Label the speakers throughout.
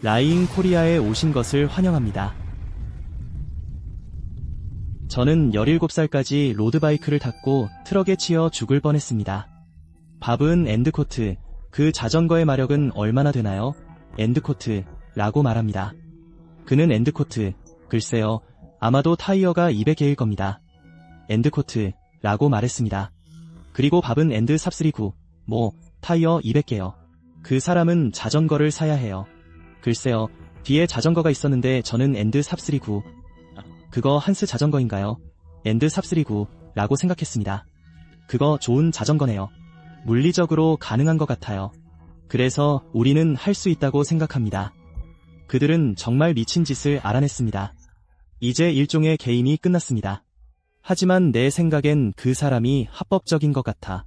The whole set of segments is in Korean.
Speaker 1: 라이잉 코리아에 오신 것을 환영합니다. 저는 17살까지 로드바이크를 탔고 트럭에 치여 죽을 뻔했습니다. 밥은 엔드코트, 그 자전거의 마력은 얼마나 되나요? 엔드코트, 라고 말합니다. 그는 엔드코트, 글쎄요, 아마도 타이어가 200개일 겁니다. 엔드코트, 라고 말했습니다. 그리고 밥은 엔드 삽3구, 타이어 200개요. 그 사람은 자전거를 사야 해요. 글쎄요, 뒤에 자전거가 있었는데 저는 엔드 삽3구, 그거 한스 자전거인가요? 엔드 삽3구, 라고 생각했습니다. 그거 좋은 자전거네요. 물리적으로 가능한 것 같아요. 그래서 우리는 할 수 있다고 생각합니다. 그들은 정말 미친 짓을 알아냈습니다. 이제 일종의 게임이 끝났습니다. 하지만 내 생각엔 그 사람이 합법적인 것 같아.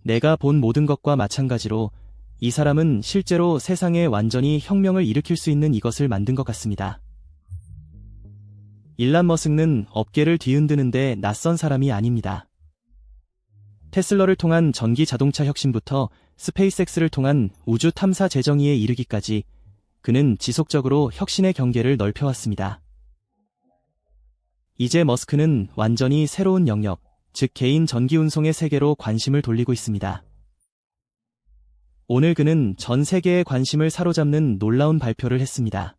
Speaker 1: 내가 본 모든 것과 마찬가지로 이 사람은 실제로 세상에 완전히 혁명을 일으킬 수 있는 이것을 만든 것 같습니다. 일란 머스크는 업계를 뒤흔드는데 낯선 사람이 아닙니다. 테슬라를 통한 전기 자동차 혁신부터 스페이스X를 통한 우주 탐사 재정의에 이르기까지 그는 지속적으로 혁신의 경계를 넓혀왔습니다. 이제 머스크는 완전히 새로운 영역, 즉 개인 전기 운송의 세계로 관심을 돌리고 있습니다. 오늘 그는 전 세계의 관심을 사로잡는 놀라운 발표를 했습니다.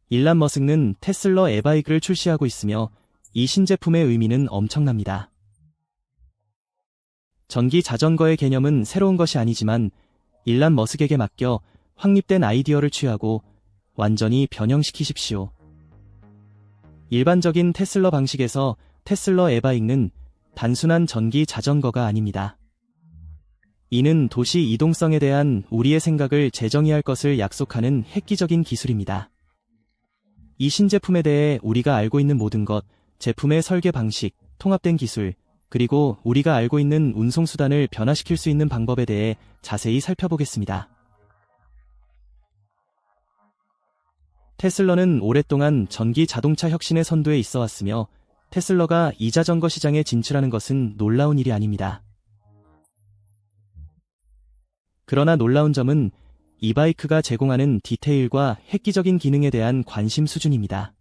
Speaker 1: 일란 머스크는 테슬라 에바이크를 출시하고 있으며 이 신제품의 의미는 엄청납니다. 전기 자전거의 개념은 새로운 것이 아니지만 일란 머스크에게 맡겨 확립된 아이디어를 취하고 완전히 변형시키십시오. 일반적인 테슬라 방식에서 테슬라 에바이크는 단순한 전기 자전거가 아닙니다. 이는 도시 이동성에 대한 우리의 생각을 재정의할 것을 약속하는 획기적인 기술입니다. 이 신제품에 대해 우리가 알고 있는 모든 것, 제품의 설계 방식, 통합된 기술, 그리고 우리가 알고 있는 운송수단을 변화시킬 수 있는 방법에 대해 자세히 살펴보겠습니다. 테슬라는 오랫동안 전기 자동차 혁신의 선두에 있어 왔으며 테슬라가 이자전거 시장에 진출하는 것은 놀라운 일이 아닙니다. 그러나 놀라운 점은 이 바이크가 제공하는 디테일과 획기적인 기능에 대한 관심 수준입니다.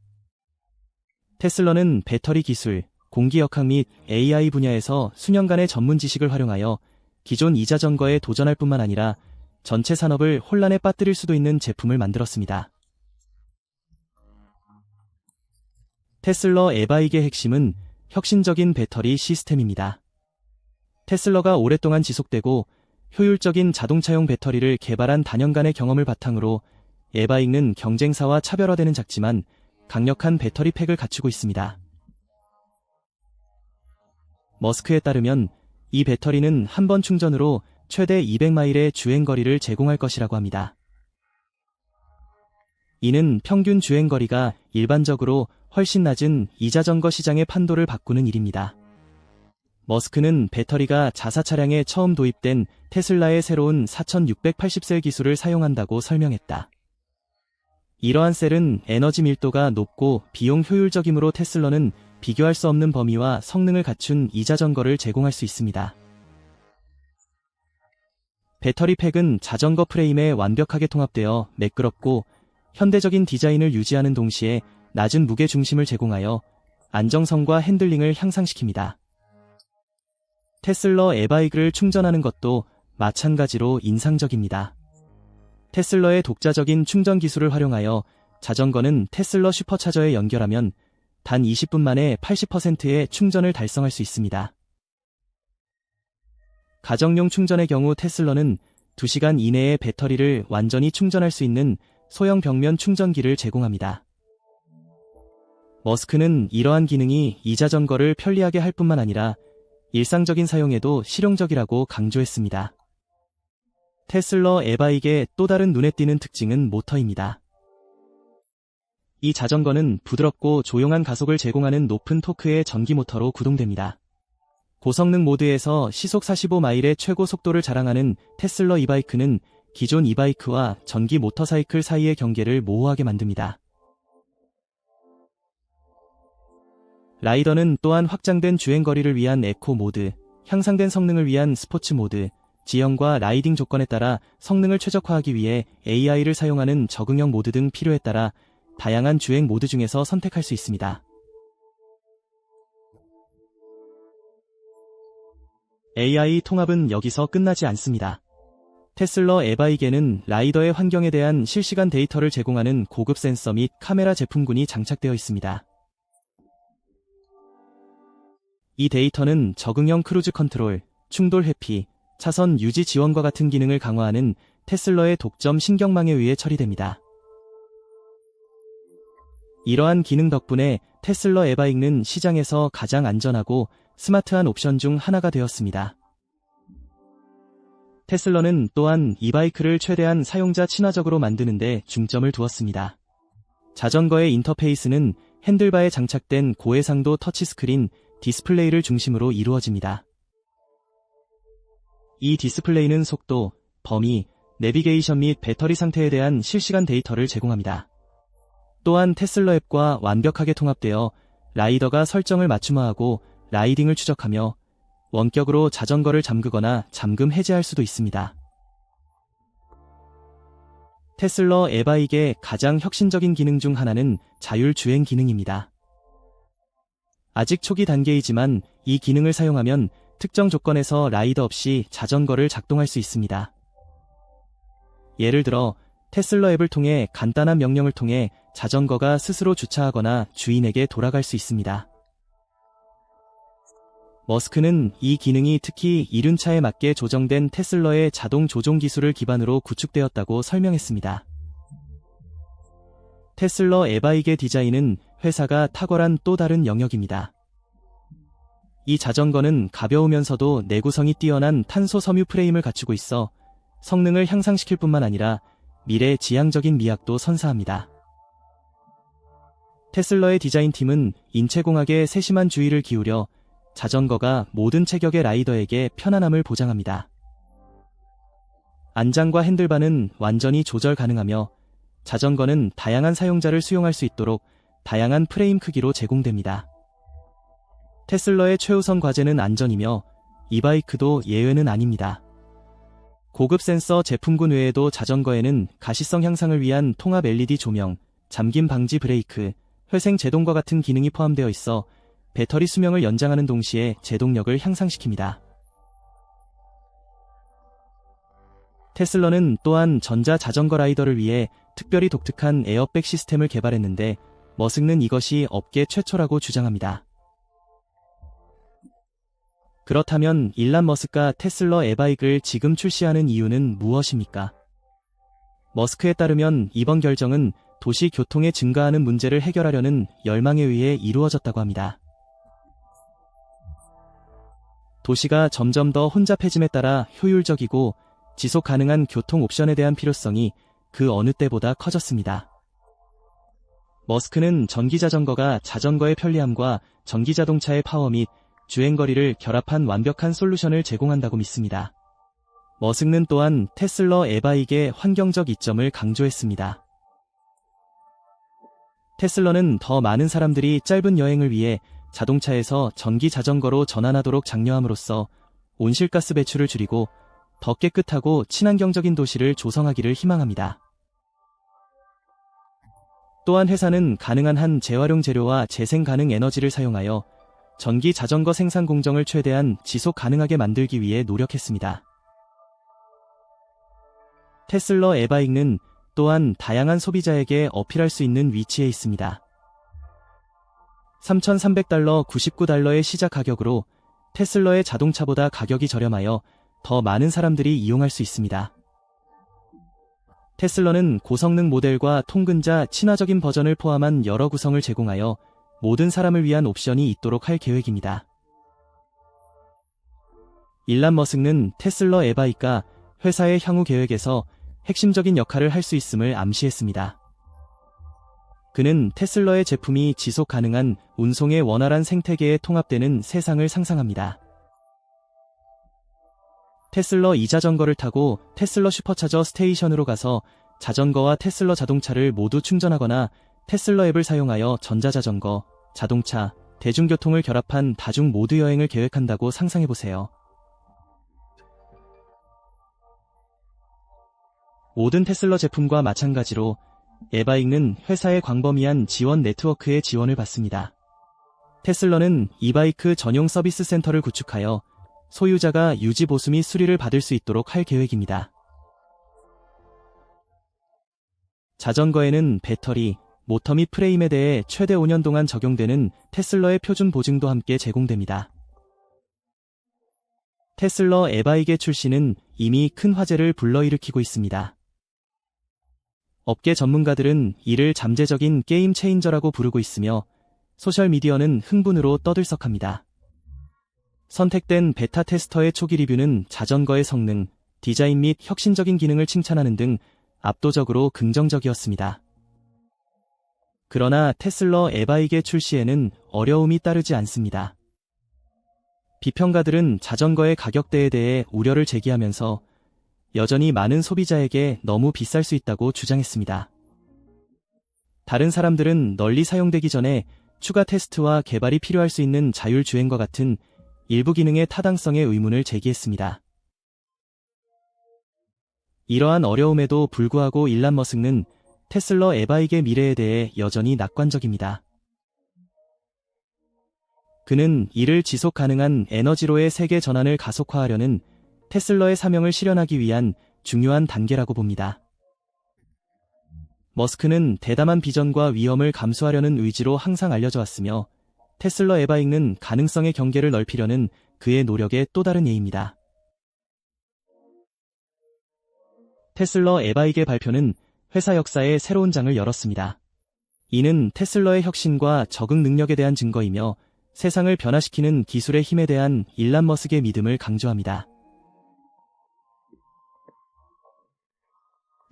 Speaker 1: 테슬라는 배터리 기술, 공기역학 및 AI 분야에서 수년간의 전문 지식을 활용하여 기존 이자전거에 도전할 뿐만 아니라 전체 산업을 혼란에 빠뜨릴 수도 있는 제품을 만들었습니다. 테슬라 에바이크의 핵심은 혁신적인 배터리 시스템입니다. 테슬라가 오랫동안 지속되고 효율적인 자동차용 배터리를 개발한 다년간의 경험을 바탕으로 에바이크는 경쟁사와 차별화되는 작지만 강력한 배터리 팩을 갖추고 있습니다. 머스크에 따르면 이 배터리는 한 번 충전으로 최대 200마일의 주행거리를 제공할 것이라고 합니다. 이는 평균 주행거리가 일반적으로 훨씬 낮은 이자전거 시장의 판도를 바꾸는 일입니다. 머스크는 배터리가 자사 차량에 처음 도입된 테슬라의 새로운 4680셀 기술을 사용한다고 설명했다. 이러한 셀은 에너지 밀도가 높고 비용 효율적이므로 테슬라는 비교할 수 없는 범위와 성능을 갖춘 이자전거를 제공할 수 있습니다. 배터리 팩은 자전거 프레임에 완벽하게 통합되어 매끄럽고 현대적인 디자인을 유지하는 동시에 낮은 무게 중심을 제공하여 안정성과 핸들링을 향상시킵니다. 테슬라 에바이크를 충전하는 것도 마찬가지로 인상적입니다. 테슬라의 독자적인 충전 기술을 활용하여 자전거는 테슬라 슈퍼차저에 연결하면 단 20분 만에 80%의 충전을 달성할 수 있습니다. 가정용 충전의 경우 테슬라는 2시간 이내에 배터리를 완전히 충전할 수 있는 소형 벽면 충전기를 제공합니다. 머스크는 이러한 기능이 이자전거를 편리하게 할 뿐만 아니라 일상적인 사용에도 실용적이라고 강조했습니다. 테슬라 에바이크의 또 다른 눈에 띄는 특징은 모터입니다. 이 자전거는 부드럽고 조용한 가속을 제공하는 높은 토크의 전기 모터로 구동됩니다. 고성능 모드에서 시속 45마일의 최고 속도를 자랑하는 테슬라 이바이크는 기존 이바이크와 전기 모터사이클 사이의 경계를 모호하게 만듭니다. 라이더는 또한 확장된 주행거리를 위한 에코 모드, 향상된 성능을 위한 스포츠 모드, 지형과 라이딩 조건에 따라 성능을 최적화하기 위해 AI를 사용하는 적응형 모드 등 필요에 따라 다양한 주행 모드 중에서 선택할 수 있습니다. AI 통합은 여기서 끝나지 않습니다. 테슬러 에바이게는 라이더의 환경에 대한 실시간 데이터를 제공하는 고급 센서 및 카메라 제품군이 장착되어 있습니다. 이 데이터는 적응형 크루즈 컨트롤, 충돌 회피, 차선 유지 지원과 같은 기능을 강화하는 테슬러의 독점 신경망에 의해 처리됩니다. 이러한 기능 덕분에 테슬러 에바이그는 시장에서 가장 안전하고 스마트한 옵션 중 하나가 되었습니다. 테슬러는 또한 이 바이크를 최대한 사용자 친화적으로 만드는 데 중점을 두었습니다. 자전거의 인터페이스는 핸들바에 장착된 고해상도 터치스크린 디스플레이를 중심으로 이루어집니다. 이 디스플레이는 속도, 범위, 내비게이션 및 배터리 상태에 대한 실시간 데이터를 제공합니다. 또한 테슬러 앱과 완벽하게 통합되어 라이더가 설정을 맞춤화하고 라이딩을 추적하며 원격으로 자전거를 잠그거나 잠금 해제할 수도 있습니다. 테슬러 에바이게 가장 혁신적인 기능 중 하나는 자율주행 기능입니다. 아직 초기 단계이지만 이 기능을 사용하면 특정 조건에서 라이더 없이 자전거를 작동할 수 있습니다. 예를 들어 테슬러 앱을 통해 간단한 명령을 통해 자전거가 스스로 주차하거나 주인에게 돌아갈 수 있습니다. 머스크는 이 기능이 특히 이륜차에 맞게 조정된 테슬러의 자동 조종 기술을 기반으로 구축되었다고 설명했습니다. 테슬러 에바이게 디자인은 회사가 탁월한 또 다른 영역입니다. 이 자전거는 가벼우면서도 내구성이 뛰어난 탄소 섬유 프레임을 갖추고 있어 성능을 향상시킬 뿐만 아니라 미래 지향적인 미학도 선사합니다. 테슬러의 디자인팀은 인체공학에 세심한 주의를 기울여 자전거가 모든 체격의 라이더에게 편안함을 보장합니다. 안장과 핸들바는 완전히 조절 가능하며 자전거는 다양한 사용자를 수용할 수 있도록 다양한 프레임 크기로 제공됩니다. 테슬러의 최우선 과제는 안전이며 이 바이크도 예외는 아닙니다. 고급 센서 제품군 외에도 자전거에는 가시성 향상을 위한 통합 LED 조명, 잠김 방지 브레이크, 회생 제동과 같은 기능이 포함되어 있어 배터리 수명을 연장하는 동시에 제동력을 향상시킵니다. 테슬러는 또한 전자 자전거 라이더를 위해 특별히 독특한 에어백 시스템을 개발했는데 머스크는 이것이 업계 최초라고 주장합니다. 그렇다면 일란 머스크가 테슬러 에바이크를 지금 출시하는 이유는 무엇입니까? 머스크에 따르면 이번 결정은 도시 교통의 증가하는 문제를 해결하려는 열망에 의해 이루어졌다고 합니다. 도시가 점점 더 혼잡해짐에 따라 효율적이고 지속 가능한 교통 옵션에 대한 필요성이 그 어느 때보다 커졌습니다. 머스크는 전기자전거가 자전거의 편리함과 전기자동차의 파워 및 주행거리를 결합한 완벽한 솔루션을 제공한다고 믿습니다. 머스크는 또한 테슬러 에바이게 환경적 이점을 강조했습니다. 테슬러는 더 많은 사람들이 짧은 여행을 위해 자동차에서 전기 자전거로 전환하도록 장려함으로써 온실가스 배출을 줄이고 더 깨끗하고 친환경적인 도시를 조성하기를 희망합니다. 또한 회사는 가능한 한 재활용 재료와 재생 가능 에너지를 사용하여 전기 자전거 생산 공정을 최대한 지속 가능하게 만들기 위해 노력했습니다. 테슬러 에바이크는 또한 다양한 소비자에게 어필할 수 있는 위치에 있습니다. $3,300, $99의 시작 가격으로 테슬러의 자동차보다 가격이 저렴하여 더 많은 사람들이 이용할 수 있습니다. 테슬러는 고성능 모델과 통근자 친화적인 버전을 포함한 여러 구성을 제공하여 모든 사람을 위한 옵션이 있도록 할 계획입니다. 일란 머스크는 테슬러 에바이크가 회사의 향후 계획에서 핵심적인 역할을 할 수 있음을 암시했습니다. 그는 테슬러의 제품이 지속 가능한 운송의 원활한 생태계에 통합되는 세상을 상상합니다. 테슬러 이자전거를 타고 테슬러 슈퍼차저 스테이션으로 가서 자전거와 테슬러 자동차를 모두 충전하거나 테슬러 앱을 사용하여 전자자전거, 자동차, 대중교통을 결합한 다중 모드 여행을 계획한다고 상상해보세요. 모든 테슬러 제품과 마찬가지로 에바익는 회사의 광범위한 지원 네트워크의 지원을 받습니다. 테슬러는 이바이크 전용 서비스 센터를 구축하여 소유자가 유지 보수 및 수리를 받을 수 있도록 할 계획입니다. 자전거에는 배터리, 모터 및 프레임에 대해 최대 5년 동안 적용되는 테슬러의 표준 보증도 함께 제공됩니다. 테슬러 에바익의 출시는 이미 큰 화제를 불러일으키고 있습니다. 업계 전문가들은 이를 잠재적인 게임 체인저라고 부르고 있으며 소셜미디어는 흥분으로 떠들썩합니다. 선택된 베타 테스터의 초기 리뷰는 자전거의 성능, 디자인 및 혁신적인 기능을 칭찬하는 등 압도적으로 긍정적이었습니다. 그러나 테슬러 에바익의 출시에는 어려움이 따르지 않습니다. 비평가들은 자전거의 가격대에 대해 우려를 제기하면서 여전히 많은 소비자에게 너무 비쌀 수 있다고 주장했습니다. 다른 사람들은 널리 사용되기 전에 추가 테스트와 개발이 필요할 수 있는 자율주행과 같은 일부 기능의 타당성에 의문을 제기했습니다. 이러한 어려움에도 불구하고 일란 머스크는 테슬러 에바익의 미래에 대해 여전히 낙관적입니다. 그는 이를 지속 가능한 에너지로의 세계 전환을 가속화하려는 테슬러의 사명을 실현하기 위한 중요한 단계라고 봅니다. 머스크는 대담한 비전과 위험을 감수하려는 의지로 항상 알려져 왔으며 테슬러 에바익는 가능성의 경계를 넓히려는 그의 노력의 또 다른 예입니다. 테슬러 에바익의 발표는 회사 역사의 새로운 장을 열었습니다. 이는 테슬러의 혁신과 적응 능력에 대한 증거이며 세상을 변화시키는 기술의 힘에 대한 일란 머스크의 믿음을 강조합니다.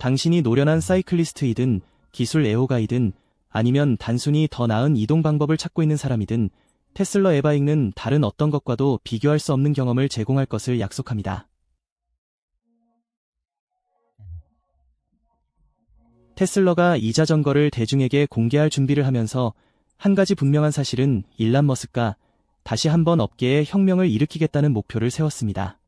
Speaker 1: 당신이 노련한 사이클리스트이든 기술 애호가이든 아니면 단순히 더 나은 이동 방법을 찾고 있는 사람이든 테슬러 에바익는 다른 어떤 것과도 비교할 수 없는 경험을 제공할 것을 약속합니다. 테슬러가 이 자전거를 대중에게 공개할 준비를 하면서 한 가지 분명한 사실은 일란 머스크가 다시 한번 업계에 혁명을 일으키겠다는 목표를 세웠습니다.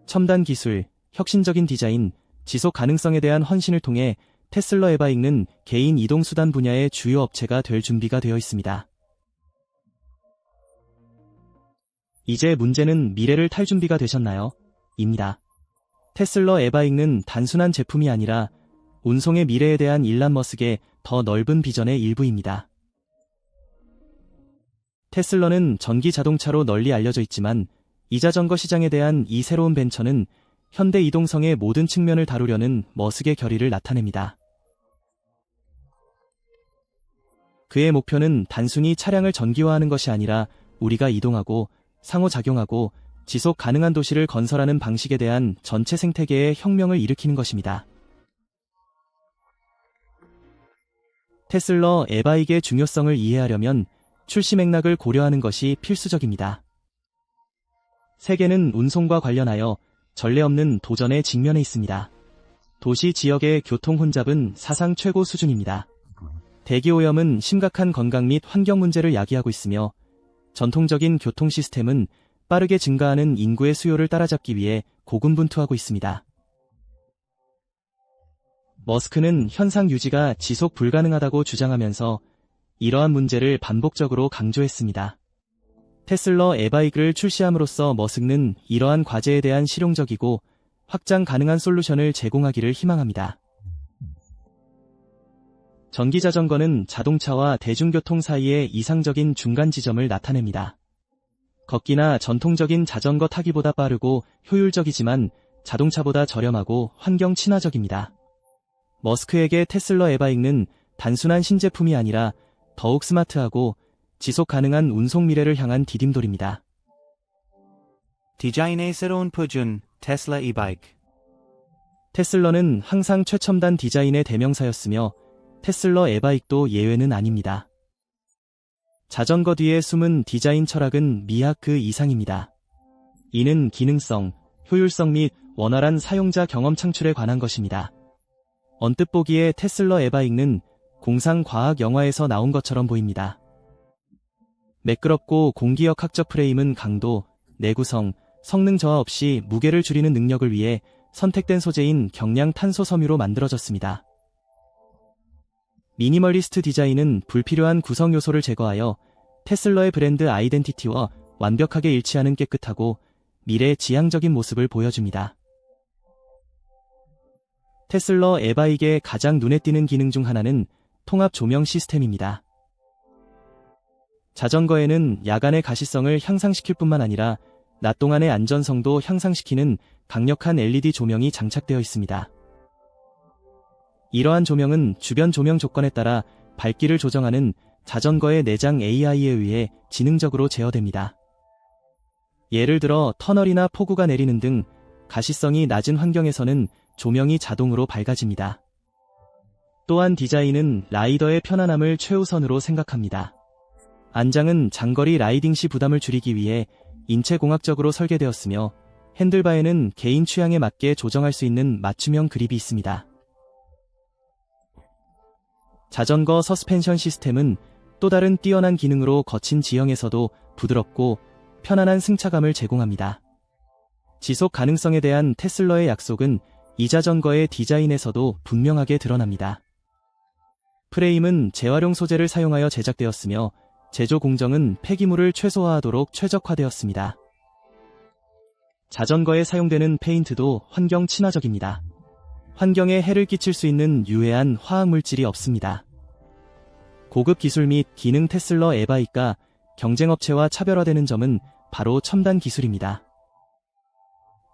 Speaker 1: 첨단 기술, 혁신적인 디자인, 지속 가능성에 대한 헌신을 통해 테슬러 에바익는 개인 이동수단 분야의 주요 업체가 될 준비가 되어 있습니다. 이제 문제는 미래를 탈 준비가 되셨나요? 입니다. 테슬러 에바익는 단순한 제품이 아니라 운송의 미래에 대한 일란 머스크의 더 넓은 비전의 일부입니다. 테슬러는 전기 자동차로 널리 알려져 있지만 이 자전거 시장에 대한 이 새로운 벤처는 현대 이동성의 모든 측면을 다루려는 머스크의 결의를 나타냅니다. 그의 목표는 단순히 차량을 전기화하는 것이 아니라 우리가 이동하고 상호작용하고 지속 가능한 도시를 건설하는 방식에 대한 전체 생태계의 혁명을 일으키는 것입니다. 테슬러 에바익의 중요성을 이해하려면 출시 맥락을 고려하는 것이 필수적입니다. 세계는 운송과 관련하여 전례 없는 도전에 직면해 있습니다. 도시 지역의 교통 혼잡은 사상 최고 수준입니다. 대기오염은 심각한 건강 및 환경 문제를 야기하고 있으며 전통적인 교통 시스템은 빠르게 증가하는 인구의 수요를 따라잡기 위해 고군분투하고 있습니다. 머스크는 현상 유지가 지속 불가능하다고 주장하면서 이러한 문제를 반복적으로 강조했습니다. 테슬러 에바익을 출시함으로써 머스크는 이러한 과제에 대한 실용적이고 확장 가능한 솔루션을 제공하기를 희망합니다. 전기자전거는 자동차와 대중교통 사이의 이상적인 중간 지점을 나타냅니다. 걷기나 전통적인 자전거 타기보다 빠르고 효율적이지만 자동차보다 저렴하고 환경 친화적입니다. 머스크에게 테슬러 에바익는 단순한 신제품이 아니라 더욱 스마트하고 지속 가능한 운송 미래를 향한 디딤돌입니다.
Speaker 2: 디자인의 새로운 표준, 테슬라 이바이크.
Speaker 1: 테슬러는 항상 최첨단 디자인의 대명사였으며 테슬러 에바익도 예외는 아닙니다. 자전거 뒤에 숨은 디자인 철학은 미학 그 이상입니다. 이는 기능성, 효율성 및 원활한 사용자 경험 창출에 관한 것입니다. 언뜻 보기에 테슬러 에바익는 공상과학 영화에서 나온 것처럼 보입니다. 매끄럽고 공기역학적 프레임은 강도, 내구성, 성능 저하 없이 무게를 줄이는 능력을 위해 선택된 소재인 경량 탄소 섬유로 만들어졌습니다. 미니멀리스트 디자인은 불필요한 구성 요소를 제거하여 테슬라의 브랜드 아이덴티티와 완벽하게 일치하는 깨끗하고 미래지향적인 모습을 보여줍니다. 테슬라 에바익의 가장 눈에 띄는 기능 중 하나는 통합 조명 시스템입니다. 자전거에는 야간의 가시성을 향상시킬 뿐만 아니라 낮 동안의 안전성도 향상시키는 강력한 LED 조명이 장착되어 있습니다. 이러한 조명은 주변 조명 조건에 따라 밝기를 조정하는 자전거의 내장 AI에 의해 지능적으로 제어됩니다. 예를 들어 터널이나 폭우가 내리는 등 가시성이 낮은 환경에서는 조명이 자동으로 밝아집니다. 또한 디자인은 라이더의 편안함을 최우선으로 생각합니다. 안장은 장거리 라이딩 시 부담을 줄이기 위해 인체공학적으로 설계되었으며 핸들바에는 개인 취향에 맞게 조정할 수 있는 맞춤형 그립이 있습니다. 자전거 서스펜션 시스템은 또 다른 뛰어난 기능으로 거친 지형에서도 부드럽고 편안한 승차감을 제공합니다. 지속 가능성에 대한 테슬라의 약속은 이 자전거의 디자인에서도 분명하게 드러납니다. 프레임은 재활용 소재를 사용하여 제작되었으며 제조 공정은 폐기물을 최소화하도록 최적화되었습니다. 자전거에 사용되는 페인트도 환경 친화적입니다. 환경에 해를 끼칠 수 있는 유해한 화학물질이 없습니다. 고급 기술 및 기능 테슬라 에바익과 경쟁업체와 차별화되는 점은 바로 첨단 기술입니다.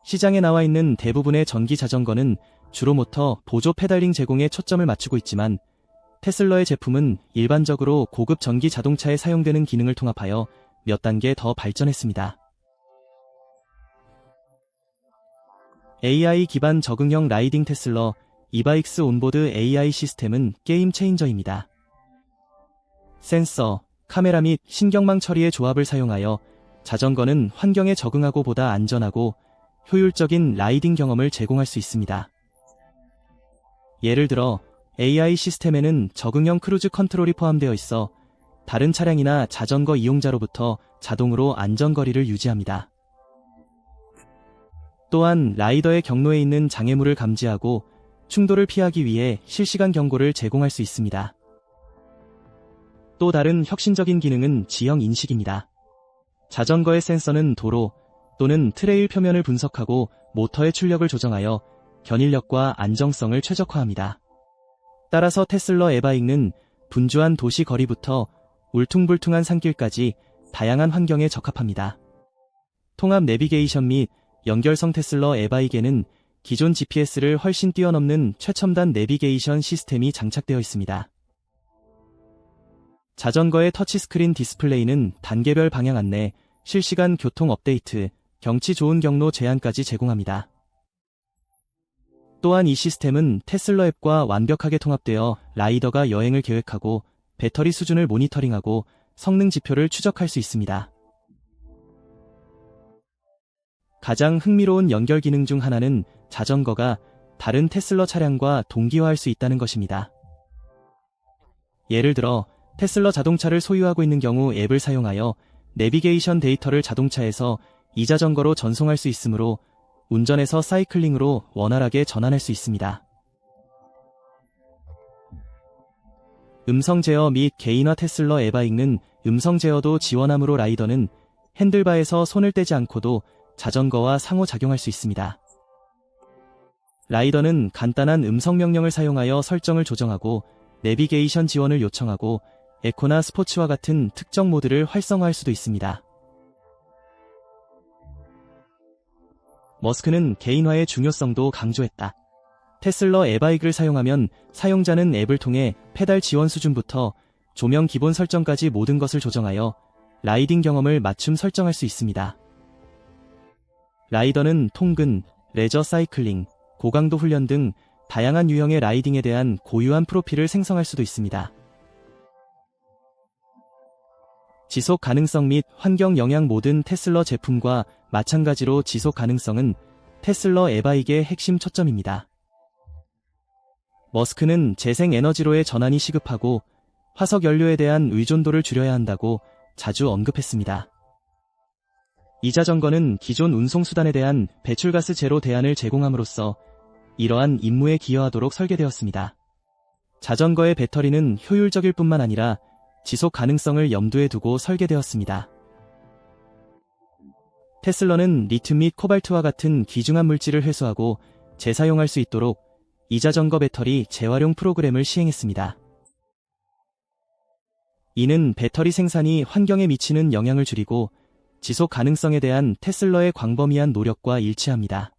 Speaker 1: 시장에 나와 있는 대부분의 전기 자전거는 주로 모터, 보조 페달링 제공에 초점을 맞추고 있지만 테슬라의 제품은 일반적으로 고급 전기 자동차에 사용되는 기능을 통합하여 몇 단계 더 발전했습니다. AI 기반 적응형 라이딩 테슬라 이바익스 온보드 AI 시스템은 게임 체인저입니다. 센서, 카메라 및 신경망 처리의 조합을 사용하여 자전거는 환경에 적응하고 보다 안전하고 효율적인 라이딩 경험을 제공할 수 있습니다. 예를 들어 AI 시스템에는 적응형 크루즈 컨트롤이 포함되어 있어 다른 차량이나 자전거 이용자로부터 자동으로 안전거리를 유지합니다. 또한 라이더의 경로에 있는 장애물을 감지하고 충돌을 피하기 위해 실시간 경고를 제공할 수 있습니다. 또 다른 혁신적인 기능은 지형 인식입니다. 자전거의 센서는 도로 또는 트레일 표면을 분석하고 모터의 출력을 조정하여 견인력과 안정성을 최적화합니다. 따라서 테슬라 에바익는 분주한 도시 거리부터 울퉁불퉁한 산길까지 다양한 환경에 적합합니다. 통합 내비게이션 및 연결성 테슬라 에바익에는 기존 GPS를 훨씬 뛰어넘는 최첨단 내비게이션 시스템이 장착되어 있습니다. 자전거의 터치스크린 디스플레이는 단계별 방향 안내, 실시간 교통 업데이트, 경치 좋은 경로 제한까지 제공합니다. 또한 이 시스템은 테슬라 앱과 완벽하게 통합되어 라이더가 여행을 계획하고 배터리 수준을 모니터링하고 성능 지표를 추적할 수 있습니다. 가장 흥미로운 연결 기능 중 하나는 자전거가 다른 테슬라 차량과 동기화할 수 있다는 것입니다. 예를 들어 테슬라 자동차를 소유하고 있는 경우 앱을 사용하여 내비게이션 데이터를 자동차에서 이 자전거로 전송할 수 있으므로 운전에서 사이클링으로 원활하게 전환할 수 있습니다. 음성 제어 및 개인화 테슬라 에바익는 음성 제어도 지원하므로 라이더는 핸들바에서 손을 떼지 않고도 자전거와 상호작용할 수 있습니다. 라이더는 간단한 음성 명령을 사용하여 설정을 조정하고 내비게이션 지원을 요청하고 에코나 스포츠와 같은 특정 모드를 활성화할 수도 있습니다. 머스크는 개인화의 중요성도 강조했다. 테슬라 에바익을 사용하면 사용자는 앱을 통해 페달 지원 수준부터 조명 기본 설정까지 모든 것을 조정하여 라이딩 경험을 맞춤 설정할 수 있습니다. 라이더는 통근, 레저 사이클링, 고강도 훈련 등 다양한 유형의 라이딩에 대한 고유한 프로필을 생성할 수도 있습니다. 지속 가능성 및 환경 영향 모든 테슬라 제품과 마찬가지로 지속 가능성은 테슬라 에바익의 핵심 초점입니다. 머스크는 재생 에너지로의 전환이 시급하고 화석 연료에 대한 의존도를 줄여야 한다고 자주 언급했습니다. 이 자전거는 기존 운송수단에 대한 배출가스 제로 대안을 제공함으로써 이러한 임무에 기여하도록 설계되었습니다. 자전거의 배터리는 효율적일 뿐만 아니라 지속 가능성을 염두에 두고 설계되었습니다. 테슬러는 리튬 및 코발트와 같은 귀중한 물질을 회수하고 재사용할 수 있도록 이 자전거 배터리 재활용 프로그램을 시행했습니다. 이는 배터리 생산이 환경에 미치는 영향을 줄이고 지속 가능성에 대한 테슬러의 광범위한 노력과 일치합니다.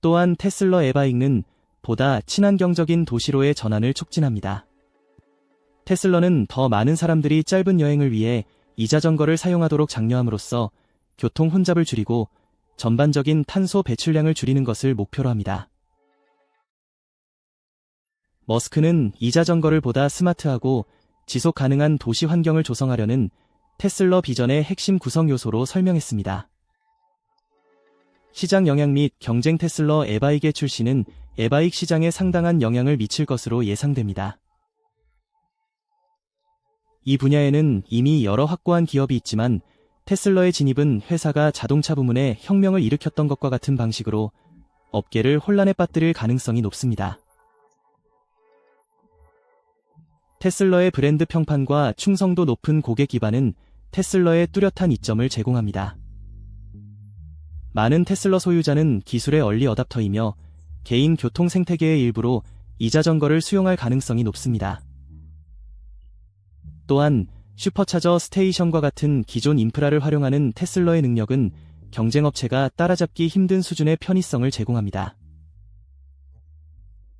Speaker 1: 또한 테슬러 에바익는 보다 친환경적인 도시로의 전환을 촉진합니다. 테슬러는 더 많은 사람들이 짧은 여행을 위해 이 자전거를 사용하도록 장려함으로써 교통 혼잡을 줄이고 전반적인 탄소 배출량을 줄이는 것을 목표로 합니다. 머스크는 이 자전거를 보다 스마트하고 지속 가능한 도시 환경을 조성하려는 테슬러 비전의 핵심 구성 요소로 설명했습니다. 시장 영향 및 경쟁 테슬러 에바익의 출시는 에바익 시장에 상당한 영향을 미칠 것으로 예상됩니다. 이 분야에는 이미 여러 확고한 기업이 있지만 테슬러의 진입은 회사가 자동차 부문에 혁명을 일으켰던 것과 같은 방식으로 업계를 혼란에 빠뜨릴 가능성이 높습니다. 테슬러의 브랜드 평판과 충성도 높은 고객 기반은 테슬러의 뚜렷한 이점을 제공합니다. 많은 테슬러 소유자는 기술의 얼리 어답터이며 개인 교통 생태계의 일부로 이 자전거를 수용할 가능성이 높습니다. 또한 슈퍼차저 스테이션과 같은 기존 인프라를 활용하는 테슬러의 능력은 경쟁업체가 따라잡기 힘든 수준의 편의성을 제공합니다.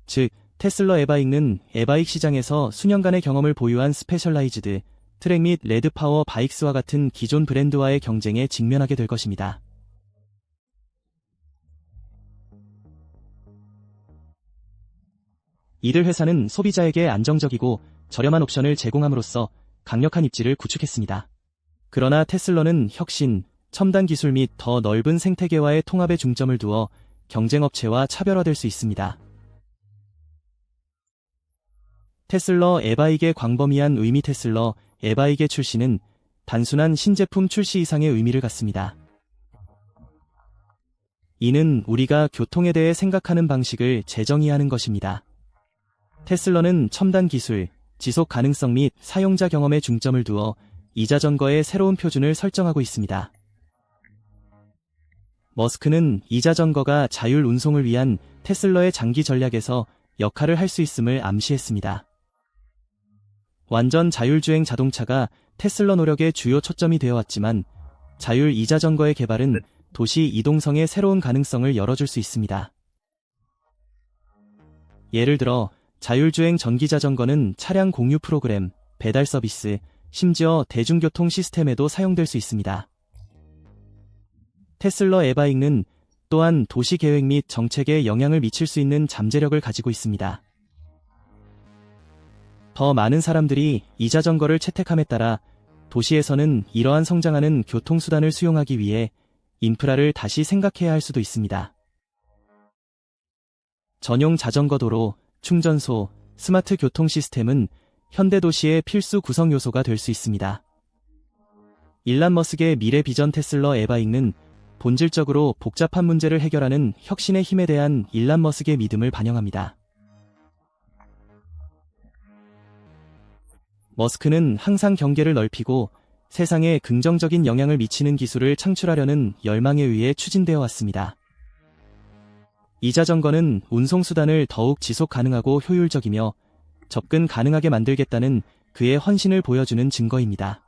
Speaker 1: 즉, 테슬러 에바익는 에바익 시장에서 수년간의 경험을 보유한 스페셜라이즈드, 트랙 및 레드파워 바이크스와 같은 기존 브랜드와의 경쟁에 직면하게 될 것입니다. 이들 회사는 소비자에게 안정적이고 저렴한 옵션을 제공함으로써 강력한 입지를 구축했습니다. 그러나 테슬러는 혁신, 첨단 기술 및 더 넓은 생태계와의 통합에 중점을 두어 경쟁업체와 차별화될 수 있습니다. 테슬러 에바익의 광범위한 의미 테슬러 에바익의 출시는 단순한 신제품 출시 이상의 의미를 갖습니다. 이는 우리가 교통에 대해 생각하는 방식을 재정의하는 것입니다. 테슬러는 첨단 기술, 지속 가능성 및 사용자 경험에 중점을 두어 이 자전거의 새로운 표준을 설정하고 있습니다. 머스크는 이 자전거가 자율 운송을 위한 테슬러의 장기 전략에서 역할을 할 수 있음을 암시했습니다. 완전 자율주행 자동차가 테슬러 노력의 주요 초점이 되어왔지만 자율 이 자전거의 개발은 도시 이동성의 새로운 가능성을 열어줄 수 있습니다. 예를 들어 자율주행 전기자전거는 차량 공유 프로그램, 배달 서비스, 심지어 대중교통 시스템에도 사용될 수 있습니다. 테슬러 에바익는 또한 도시 계획 및 정책에 영향을 미칠 수 있는 잠재력을 가지고 있습니다. 더 많은 사람들이 이 자전거를 채택함에 따라 도시에서는 이러한 성장하는 교통수단을 수용하기 위해 인프라를 다시 생각해야 할 수도 있습니다. 전용 자전거 도로, 충전소, 스마트 교통 시스템은 현대 도시의 필수 구성 요소가 될 수 있습니다. 일란 머스크의 미래 비전 테슬러 에바익는 본질적으로 복잡한 문제를 해결하는 혁신의 힘에 대한 일란 머스크의 믿음을 반영합니다. 머스크는 항상 경계를 넓히고 세상에 긍정적인 영향을 미치는 기술을 창출하려는 열망에 의해 추진되어 왔습니다. 이 자전거는 운송수단을 더욱 지속 가능하고 효율적이며 접근 가능하게 만들겠다는 그의 헌신을 보여주는 증거입니다.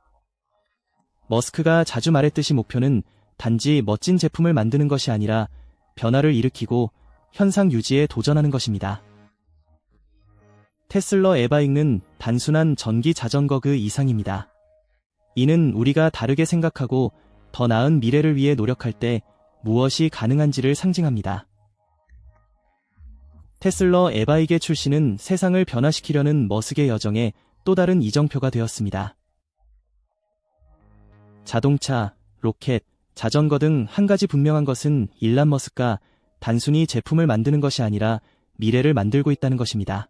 Speaker 1: 머스크가 자주 말했듯이 목표는 단지 멋진 제품을 만드는 것이 아니라 변화를 일으키고 현상 유지에 도전하는 것입니다. 테슬러 에바익는 단순한 전기 자전거 그 이상입니다. 이는 우리가 다르게 생각하고 더 나은 미래를 위해 노력할 때 무엇이 가능한지를 상징합니다. 테슬러 에바익의 출시는 세상을 변화시키려는 머스크의 여정에 또 다른 이정표가 되었습니다. 자동차, 로켓, 자전거 등 한 가지 분명한 것은 일란 머스크가 단순히 제품을 만드는 것이 아니라 미래를 만들고 있다는 것입니다.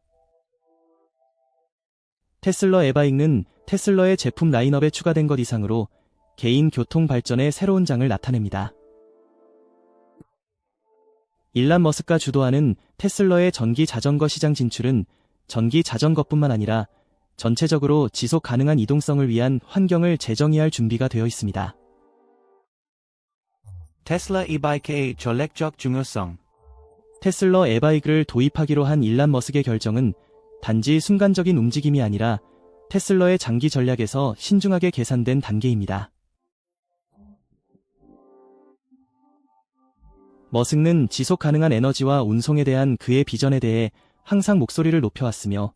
Speaker 1: 테슬러 에바익는 테슬러의 제품 라인업에 추가된 것 이상으로 개인 교통 발전의 새로운 장을 나타냅니다. 일란 머스크가 주도하는 테슬라의 전기 자전거 시장 진출은 전기 자전거뿐만 아니라 전체적으로 지속 가능한 이동성을 위한 환경을 재정의할 준비가 되어 있습니다.
Speaker 2: 테슬라 e-bike의 전략적 중요성.
Speaker 1: 테슬라 에바이크를 도입하기로 한 일란 머스크의 결정은 단지 순간적인 움직임이 아니라 테슬라의 장기 전략에서 신중하게 계산된 단계입니다. 머스크는 지속 가능한 에너지와 운송에 대한 그의 비전에 대해 항상 목소리를 높여왔으며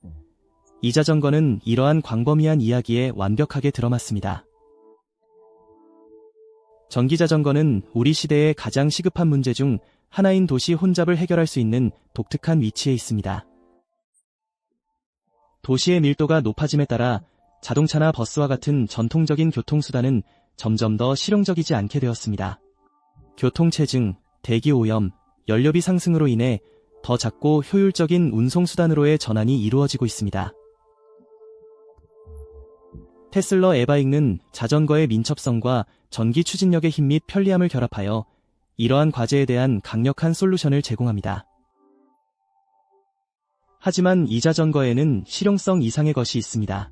Speaker 1: 이 자전거는 이러한 광범위한 이야기에 완벽하게 들어맞습니다. 전기자전거는 우리 시대의 가장 시급한 문제 중 하나인 도시 혼잡을 해결할 수 있는 독특한 위치에 있습니다. 도시의 밀도가 높아짐에 따라 자동차나 버스와 같은 전통적인 교통수단은 점점 더 실용적이지 않게 되었습니다. 교통체증, 대기오염, 연료비 상승으로 인해 더 작고 효율적인 운송수단으로의 전환이 이루어지고 있습니다. 테슬라 에바이크는 자전거의 민첩성과 전기 추진력의 힘 및 편리함을 결합하여 이러한 과제에 대한 강력한 솔루션을 제공합니다. 하지만 이 자전거에는 실용성 이상의 것이 있습니다.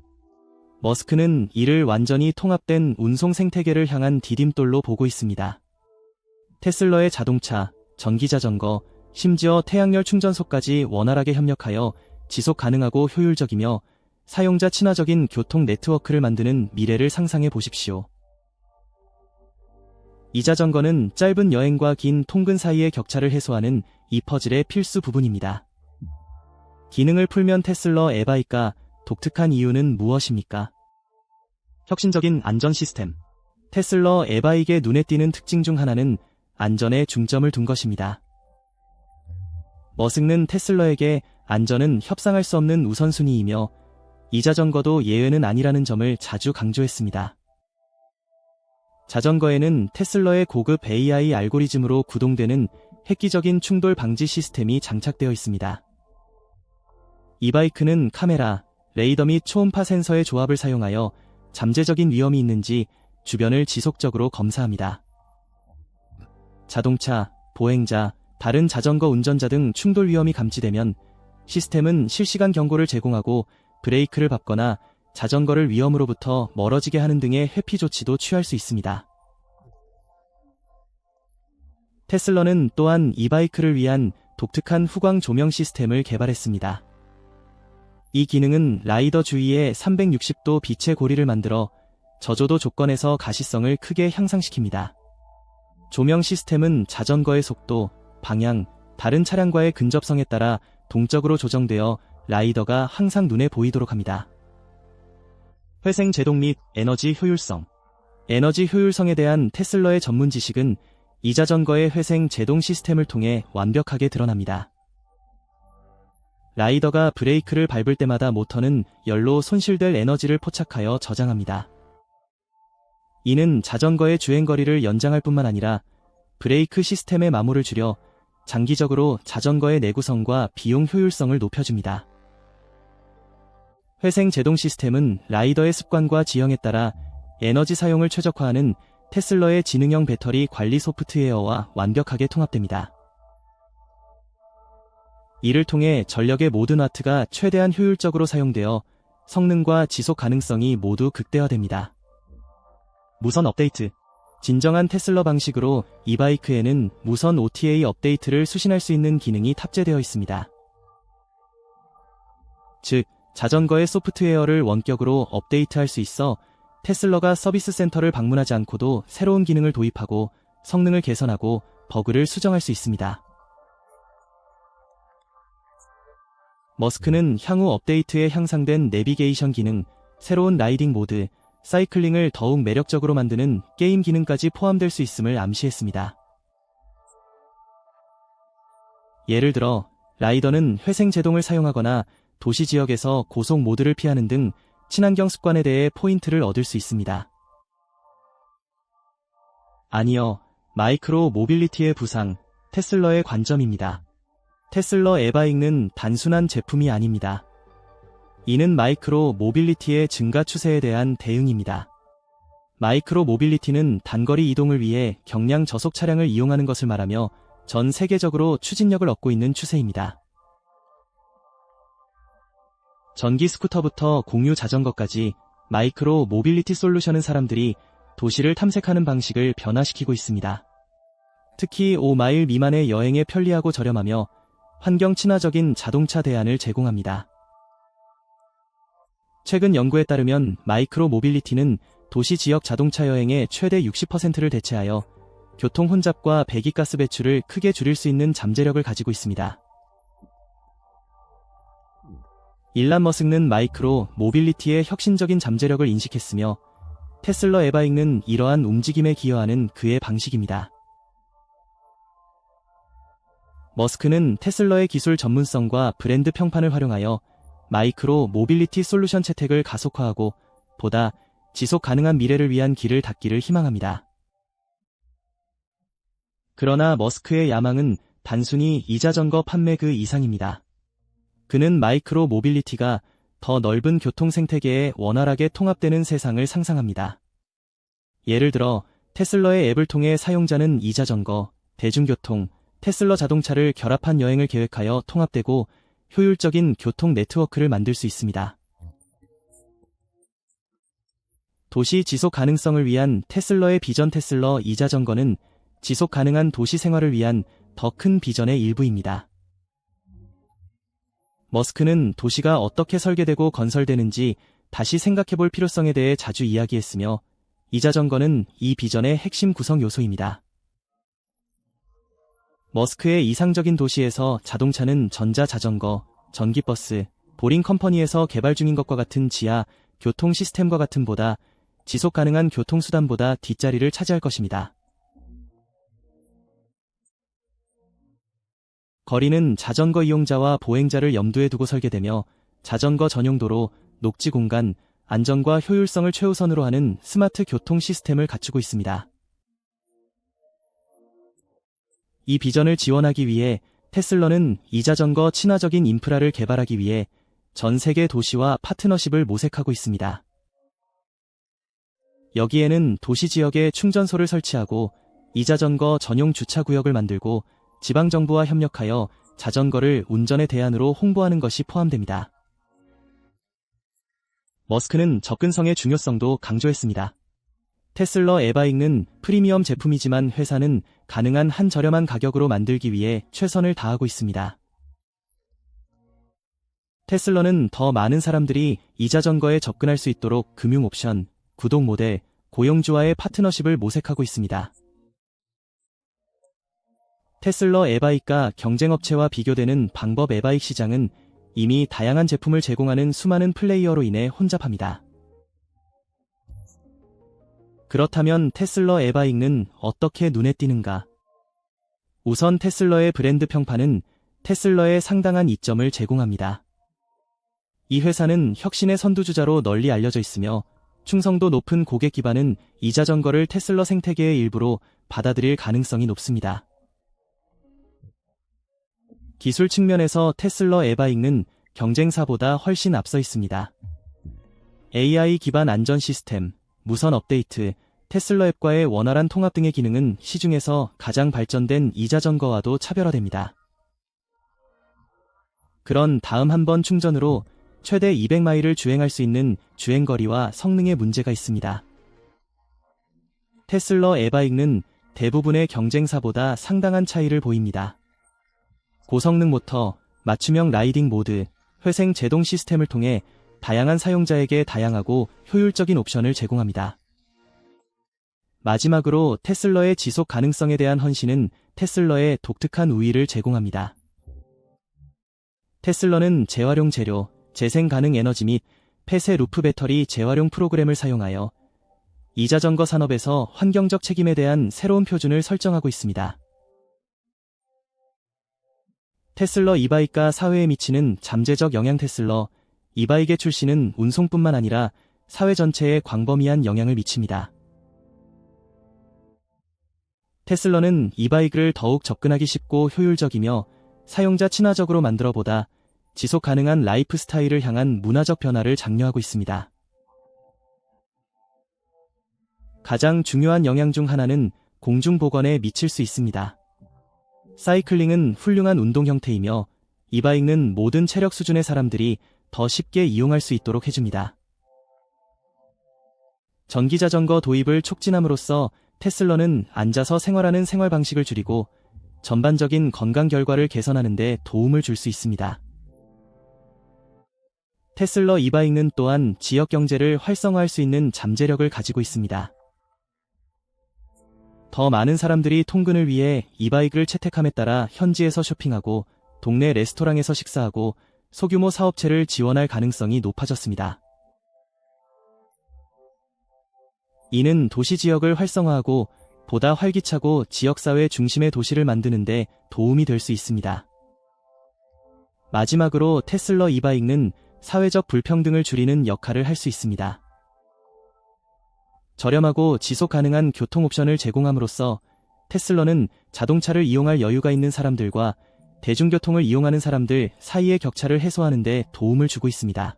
Speaker 1: 머스크는 이를 완전히 통합된 운송 생태계를 향한 디딤돌로 보고 있습니다. 테슬라의 자동차, 전기자전거, 심지어 태양열 충전소까지 원활하게 협력하여 지속 가능하고 효율적이며 사용자 친화적인 교통 네트워크를 만드는 미래를 상상해 보십시오. 이 자전거는 짧은 여행과 긴 통근 사이의 격차를 해소하는 이 퍼즐의 필수 부분입니다. 기능을 풀면 테슬라 에바이크가 독특한 이유는 무엇입니까? 혁신적인 안전 시스템. 테슬라 에바이크의 눈에 띄는 특징 중 하나는 안전에 중점을 둔 것입니다. 머스크는 테슬라에게 안전은 협상할 수 없는 우선순위이며 이 자전거도 예외는 아니라는 점을 자주 강조했습니다. 자전거에는 테슬라의 고급 AI 알고리즘으로 구동되는 획기적인 충돌 방지 시스템이 장착되어 있습니다. 이 바이크는 카메라, 레이더 및 초음파 센서의 조합을 사용하여 잠재적인 위험이 있는지 주변을 지속적으로 검사합니다. 자동차, 보행자, 다른 자전거 운전자 등 충돌 위험이 감지되면 시스템은 실시간 경고를 제공하고 브레이크를 밟거나 자전거를 위험으로부터 멀어지게 하는 등의 회피 조치도 취할 수 있습니다. 테슬라는 또한 이 바이크를 위한 독특한 후광 조명 시스템을 개발했습니다. 이 기능은 라이더 주위에 360도 빛의 고리를 만들어 저조도 조건에서 가시성을 크게 향상시킵니다. 조명 시스템은 자전거의 속도, 방향, 다른 차량과의 근접성에 따라 동적으로 조정되어 라이더가 항상 눈에 보이도록 합니다. 회생 제동 및 에너지 효율성. 에너지 효율성에 대한 테슬라의 전문 지식은 이 자전거의 회생 제동 시스템을 통해 완벽하게 드러납니다. 라이더가 브레이크를 밟을 때마다 모터는 열로 손실될 에너지를 포착하여 저장합니다. 이는 자전거의 주행거리를 연장할 뿐만 아니라 브레이크 시스템의 마모를 줄여 장기적으로 자전거의 내구성과 비용 효율성을 높여줍니다. 회생 제동 시스템은 라이더의 습관과 지형에 따라 에너지 사용을 최적화하는 테슬라의 지능형 배터리 관리 소프트웨어와 완벽하게 통합됩니다. 이를 통해 전력의 모든 와트가 최대한 효율적으로 사용되어 성능과 지속 가능성이 모두 극대화됩니다. 무선 업데이트. 진정한 테슬라 방식으로 이 바이크에는 무선 OTA 업데이트를 수신할 수 있는 기능이 탑재되어 있습니다. 즉, 자전거의 소프트웨어를 원격으로 업데이트할 수 있어 테슬라가 서비스 센터를 방문하지 않고도 새로운 기능을 도입하고 성능을 개선하고 버그를 수정할 수 있습니다. 머스크는 향후 업데이트에 향상된 내비게이션 기능, 새로운 라이딩 모드, 사이클링을 더욱 매력적으로 만드는 게임 기능까지 포함될 수 있음을 암시했습니다. 예를 들어, 라이더는 회생 제동을 사용하거나 도시 지역에서 고속 모드를 피하는 등 친환경 습관에 대해 포인트를 얻을 수 있습니다. 아니요, 마이크로 모빌리티의 부상, 테슬라의 관점입니다. 테슬라 에바이크는 단순한 제품이 아닙니다. 이는 마이크로 모빌리티의 증가 추세에 대한 대응입니다. 마이크로 모빌리티는 단거리 이동을 위해 경량 저속 차량을 이용하는 것을 말하며 전 세계적으로 추진력을 얻고 있는 추세입니다. 전기 스쿠터부터 공유 자전거까지 마이크로 모빌리티 솔루션은 사람들이 도시를 탐색하는 방식을 변화시키고 있습니다. 특히 5마일 미만의 여행에 편리하고 저렴하며 환경 친화적인 자동차 대안을 제공합니다. 최근 연구에 따르면 마이크로 모빌리티는 도시 지역 자동차 여행의 최대 60%를 대체하여 교통 혼잡과 배기가스 배출을 크게 줄일 수 있는 잠재력을 가지고 있습니다. 일란 머스크는 마이크로 모빌리티의 혁신적인 잠재력을 인식했으며 테슬러 에바잉은 이러한 움직임에 기여하는 그의 방식입니다. 머스크는 테슬러의 기술 전문성과 브랜드 평판을 활용하여 마이크로 모빌리티 솔루션 채택을 가속화하고 보다 지속 가능한 미래를 위한 길을 닫기를 희망합니다. 그러나 머스크의 야망은 단순히 이자전거 판매 그 이상입니다. 그는 마이크로 모빌리티가 더 넓은 교통 생태계에 원활하게 통합되는 세상을 상상합니다. 예를 들어 테슬러의 앱을 통해 사용자는 이자전거, 대중교통, 테슬러 자동차를 결합한 여행을 계획하여 통합되고 효율적인 교통 네트워크를 만들 수 있습니다. 도시 지속 가능성을 위한 테슬러의 비전 테슬러 이자전거는 지속 가능한 도시 생활을 위한 더 큰 비전의 일부입니다. 머스크는 도시가 어떻게 설계되고 건설되는지 다시 생각해볼 필요성에 대해 자주 이야기했으며 이자전거는 이 비전의 핵심 구성 요소입니다. 머스크의 이상적인 도시에서 자동차는 전자자전거, 전기버스, 보링 컴퍼니에서 개발 중인 것과 같은 지하 교통 시스템과 같은 보다 지속 가능한 교통수단보다 뒷자리를 차지할 것입니다. 거리는 자전거 이용자와 보행자를 염두에 두고 설계되며 자전거 전용 도로, 녹지 공간, 안전과 효율성을 최우선으로 하는 스마트 교통 시스템을 갖추고 있습니다. 이 비전을 지원하기 위해 테슬러는 이자전거 친화적인 인프라를 개발하기 위해 전 세계 도시와 파트너십을 모색하고 있습니다. 여기에는 도시 지역에 충전소를 설치하고 이자전거 전용 주차구역을 만들고 지방정부와 협력하여 자전거를 운전의 대안으로 홍보하는 것이 포함됩니다. 머스크는 접근성의 중요성도 강조했습니다. 테슬러 에바잉은 프리미엄 제품이지만 회사는 가능한 한 저렴한 가격으로 만들기 위해 최선을 다하고 있습니다. 테슬러는 더 많은 사람들이 이자전거에 접근할 수 있도록 금융 옵션, 구독 모델, 고용주와의 파트너십을 모색하고 있습니다. 테슬러 에바익과 경쟁업체와 비교되는 방법 에바익 시장은 이미 다양한 제품을 제공하는 수많은 플레이어로 인해 혼잡합니다. 그렇다면 테슬러 에바익은 어떻게 눈에 띄는가? 우선 테슬러의 브랜드 평판은 테슬러의 상당한 이점을 제공합니다. 이 회사는 혁신의 선두주자로 널리 알려져 있으며 충성도 높은 고객 기반은 이자전거를 테슬러 생태계의 일부로 받아들일 가능성이 높습니다. 기술 측면에서 테슬러 에바익은 경쟁사보다 훨씬 앞서 있습니다. AI 기반 안전 시스템, 무선 업데이트, 테슬러 앱과의 원활한 통합 등의 기능은 시중에서 가장 발전된 이자전거와도 차별화됩니다. 그런 다음 한 번 충전으로 최대 200마일을 주행할 수 있는 주행거리와 성능에 문제가 있습니다. 테슬러 에바익은 대부분의 경쟁사보다 상당한 차이를 보입니다. 고성능 모터, 맞춤형 라이딩 모드, 회생 제동 시스템을 통해 다양한 사용자에게 다양하고 효율적인 옵션을 제공합니다. 마지막으로 테슬러의 지속 가능성에 대한 헌신은 테슬러의 독특한 우위를 제공합니다. 테슬러는 재활용 재료, 재생 가능 에너지 및 폐쇄 루프 배터리 재활용 프로그램을 사용하여 이자전거 산업에서 환경적 책임에 대한 새로운 표준을 설정하고 있습니다. 테슬러 이바익과 사회에 미치는 잠재적 영향 테슬러 이바익의 출시는 운송뿐만 아니라 사회 전체에 광범위한 영향을 미칩니다. 테슬러는 이바익을 더욱 접근하기 쉽고 효율적이며 사용자 친화적으로 만들어보다 지속 가능한 라이프 스타일을 향한 문화적 변화를 장려하고 있습니다. 가장 중요한 영향 중 하나는 공중보건에 미칠 수 있습니다. 사이클링은 훌륭한 운동 형태이며 이바이크는 모든 체력 수준의 사람들이 더 쉽게 이용할 수 있도록 해줍니다. 전기자전거 도입을 촉진함으로써 테슬러는 앉아서 생활하는 생활 방식을 줄이고 전반적인 건강 결과를 개선하는 데 도움을 줄 수 있습니다. 테슬러 이바이크는 또한 지역 경제를 활성화할 수 있는 잠재력을 가지고 있습니다. 더 많은 사람들이 통근을 위해 이바이크를 채택함에 따라 현지에서 쇼핑하고 동네 레스토랑에서 식사하고 소규모 사업체를 지원할 가능성이 높아졌습니다. 이는 도시 지역을 활성화하고 보다 활기차고 지역사회 중심의 도시를 만드는 데 도움이 될 수 있습니다. 마지막으로 테슬러 이바이크는 사회적 불평등을 줄이는 역할을 할 수 있습니다. 저렴하고 지속 가능한 교통 옵션을 제공함으로써 테슬러는 자동차를 이용할 여유가 있는 사람들과 대중교통을 이용하는 사람들 사이의 격차를 해소하는 데 도움을 주고 있습니다.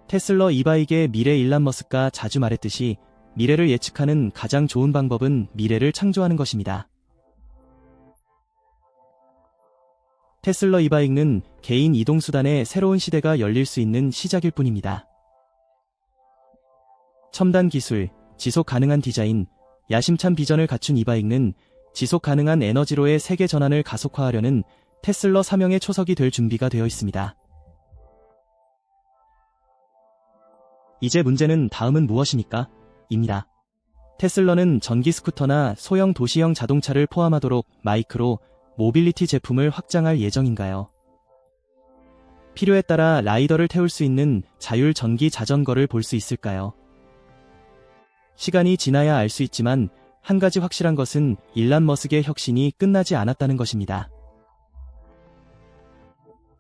Speaker 1: 테슬러 이바이크의 미래 일론 머스크가 자주 말했듯이 미래를 예측하는 가장 좋은 방법은 미래를 창조하는 것입니다. 테슬러 이바이크는 개인 이동수단의 새로운 시대가 열릴 수 있는 시작일 뿐입니다. 첨단 기술, 지속 가능한 디자인, 야심찬 비전을 갖춘 이바이크는 지속 가능한 에너지로의 세계 전환을 가속화하려는 테슬러 사명의 초석이 될 준비가 되어 있습니다. 이제 문제는 다음은 무엇입니까? 입니다. 테슬러는 전기 스쿠터나 소형 도시형 자동차를 포함하도록 마이크로 모빌리티 제품을 확장할 예정인가요? 필요에 따라 라이더를 태울 수 있는 자율 전기 자전거를 볼 수 있을까요? 시간이 지나야 알 수 있지만 한 가지 확실한 것은 일론 머스크의 혁신이 끝나지 않았다는 것입니다.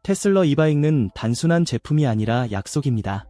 Speaker 1: 테슬러 이바이크는 단순한 제품이 아니라 약속입니다.